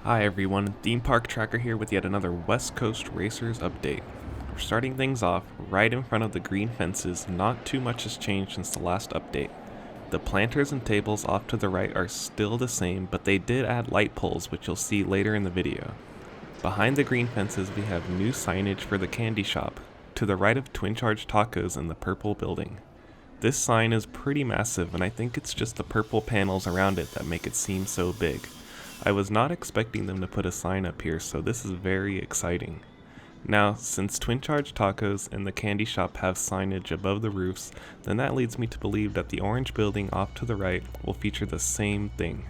Hi everyone, Theme Park Tracker here with yet another West Coast Racers update. We're starting things off right in front of the green fences. Not too much has changed since the last update. The planters and tables off to the right are still the same, but they did add light poles, which you'll see later in the video. Behind the green fences we have new signage for the candy shop, to the right of Twin Charge Tacos in the purple building. This sign is pretty massive, and I think it's just the purple panels around it that make it seem so big. I was not expecting them to put a sign up here, so this is very exciting. Now, since Twin Charge Tacos and the candy shop have signage above the roofs, then that leads me to believe that the orange building off to the right will feature the same thing.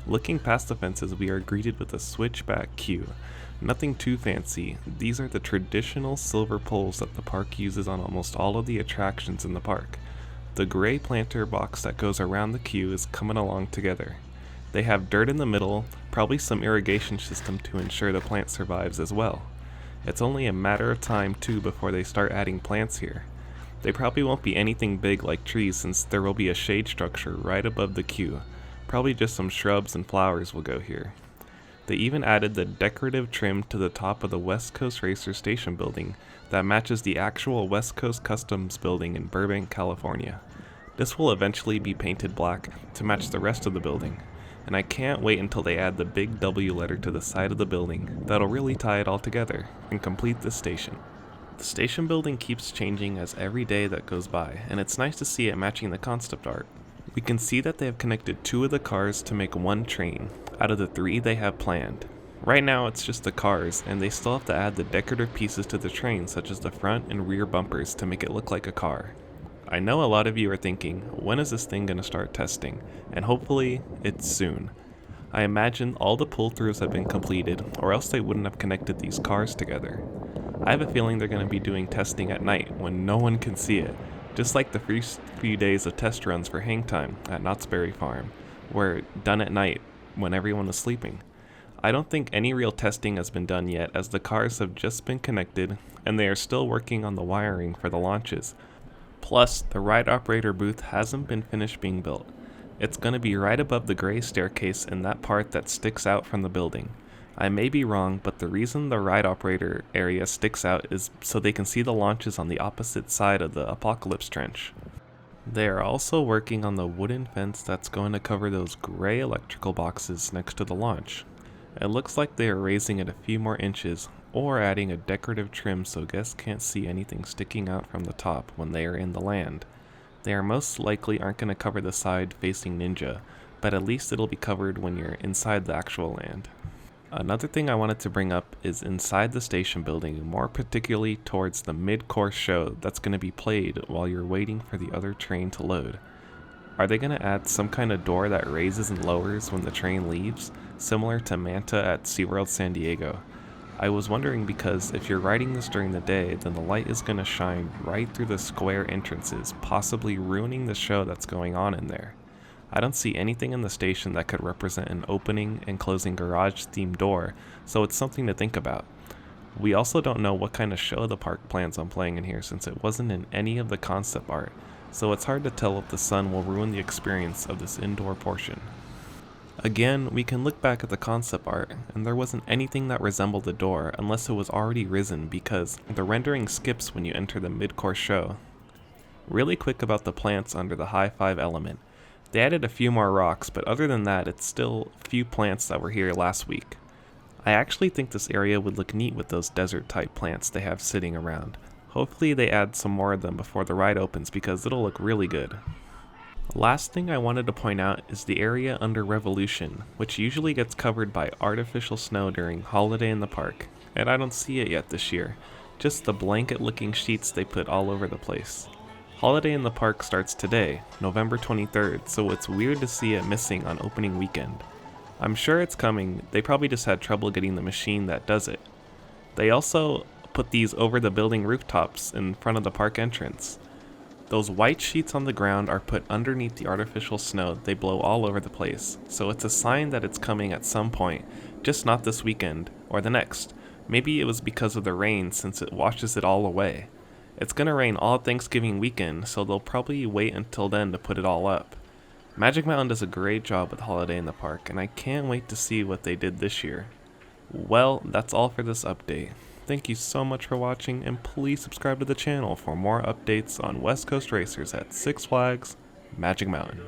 Looking past the fences, we are greeted with a switchback queue. Nothing too fancy. These are the traditional silver poles that the park uses on almost all of the attractions in the park. The gray planter box that goes around the queue is coming along together. They have dirt in the middle, probably some irrigation system to ensure the plant survives as well. It's only a matter of time too before they start adding plants here. They probably won't be anything big like trees since there will be a shade structure right above the queue. Probably just some shrubs and flowers will go here. They even added the decorative trim to the top of the West Coast Racer Station building that matches the actual West Coast Customs building in Burbank, California. This will eventually be painted black to match the rest of the building, and I can't wait until they add the big W letter to the side of the building. That'll really tie it all together and complete the station. The station building keeps changing as every day that goes by, and it's nice to see it matching the concept art. We can see that they have connected 2 of the cars to make 1 train, out of the 3 they have planned. Right now it's just the cars, and they still have to add the decorative pieces to the train such as the front and rear bumpers to make it look like a car. I know a lot of you are thinking, when is this thing going to start testing? And hopefully, it's soon. I imagine all the pull-throughs have been completed, or else they wouldn't have connected these cars together. I have a feeling they're going to be doing testing at night when no one can see it, just like the first few days of test runs for Hang Time at Knott's Berry Farm, were done at night when everyone was sleeping. I don't think any real testing has been done yet, as the cars have just been connected, and they are still working on the wiring for the launches. Plus, the ride operator booth hasn't been finished being built. It's going to be right above the gray staircase in that part that sticks out from the building. I may be wrong, but the reason the ride operator area sticks out is so they can see the launches on the opposite side of the Apocalypse Trench. They are also working on the wooden fence that's going to cover those gray electrical boxes next to the launch. It looks like they are raising it a few more inches, or adding a decorative trim so guests can't see anything sticking out from the top when they are in the land. They are most likely aren't going to cover the side facing Ninja, but at least it'll be covered when you're inside the actual land. Another thing I wanted to bring up is inside the station building, more particularly towards the mid-course show that's going to be played while you're waiting for the other train to load. Are they going to add some kind of door that raises and lowers when the train leaves, similar to Manta at SeaWorld San Diego? I was wondering because if you're riding this during the day, then the light is going to shine right through the square entrances, possibly ruining the show that's going on in there. I don't see anything in the station that could represent an opening and closing garage-themed door, so it's something to think about. We also don't know what kind of show the park plans on playing in here since it wasn't in any of the concept art, so it's hard to tell if the sun will ruin the experience of this indoor portion. Again, we can look back at the concept art, and there wasn't anything that resembled the door unless it was already risen because the rendering skips when you enter the mid-course show. Really quick about the plants under the High Five element. They added a few more rocks, but other than that, it's still a few plants that were here last week. I actually think this area would look neat with those desert-type plants they have sitting around. Hopefully they add some more of them before the ride opens because it'll look really good. Last thing I wanted to point out is the area under Revolution, which usually gets covered by artificial snow during Holiday in the Park, and I don't see it yet this year, just the blanket-looking sheets they put all over the place. Holiday in the Park starts today, November 23rd, so it's weird to see it missing on opening weekend. I'm sure it's coming, they probably just had trouble getting the machine that does it. They also put these over the building rooftops in front of the park entrance. Those white sheets on the ground are put underneath the artificial snow they blow all over the place, so it's a sign that it's coming at some point, just not this weekend, or the next. Maybe it was because of the rain since it washes it all away. It's gonna rain all Thanksgiving weekend, so they'll probably wait until then to put it all up. Magic Mountain does a great job with Holiday in the Park, and I can't wait to see what they did this year. Well, that's all for this update. Thank you so much for watching, and please subscribe to the channel for more updates on West Coast Racers at Six Flags Magic Mountain.